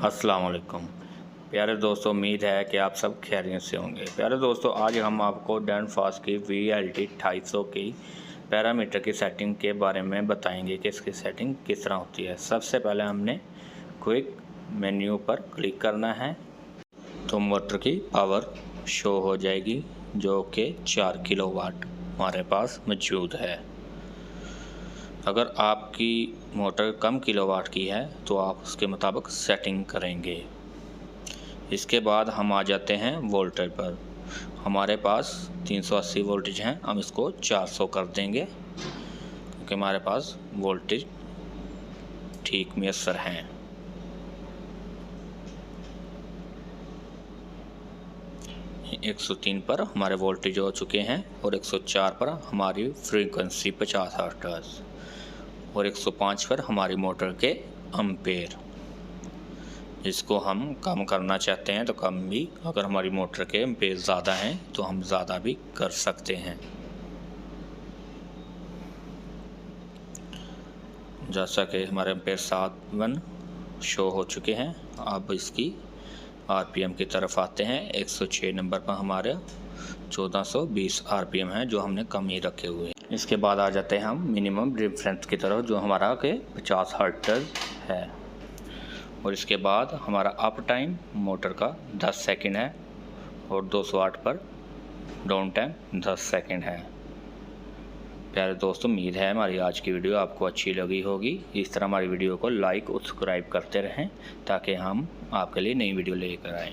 अस्सलाम वालेकुम प्यारे दोस्तों, उम्मीद है कि आप सब खैरियत से होंगे। प्यारे दोस्तों, आज हम आपको डैनफास्ट की VLT 250 की पैरामीटर की सेटिंग के बारे में बताएंगे कि इसकी सेटिंग किस तरह होती है। सबसे पहले हमने क्विक मेन्यू पर क्लिक करना है तो मोटर की पावर शो हो जाएगी जो कि 4 किलोवाट हमारे पास मौजूद है। अगर आपकी मोटर कम किलोवाट की है तो आप उसके मुताबिक सेटिंग करेंगे। इसके बाद हम आ जाते हैं वोल्टेज पर। हमारे पास 380 वोल्टेज हैं, हम इसको 400 कर देंगे क्योंकि हमारे पास वोल्टेज ठीक मैसर हैं। ये 103 पर हमारे वोल्टेज हो चुके हैं और 104 पर हमारी फ्रीक्वेंसी 50 हर्ट्ज और 105 पर हमारी मोटर के एम्पेयर। इसको हम कम करना चाहते हैं तो कम भी, अगर हमारी मोटर के एम्पेयर ज़्यादा हैं तो हम ज़्यादा भी कर सकते हैं। जैसा कि हमारे एम्पेयर 7 शो हो चुके हैं। अब इसकी RPM की तरफ आते हैं। 106 नंबर पर हमारे 1420 RPM है जो हमने कम ही रखे हुए हैं। इसके बाद आ जाते हैं हम मिनिमम रेफरेंस की तरफ जो हमारा के 50 हर्ट्ज है और इसके बाद हमारा अप टाइम मोटर का 10 सेकंड है और 208 पर डाउन टाइम 10 सेकंड है। प्यारे दोस्तों, उम्मीद है हमारी आज की वीडियो आपको अच्छी लगी होगी। इस तरह हमारी वीडियो को लाइक और सब्सक्राइब करते रहें ताकि हम आपके लिए नई वीडियो लेकर आएँ।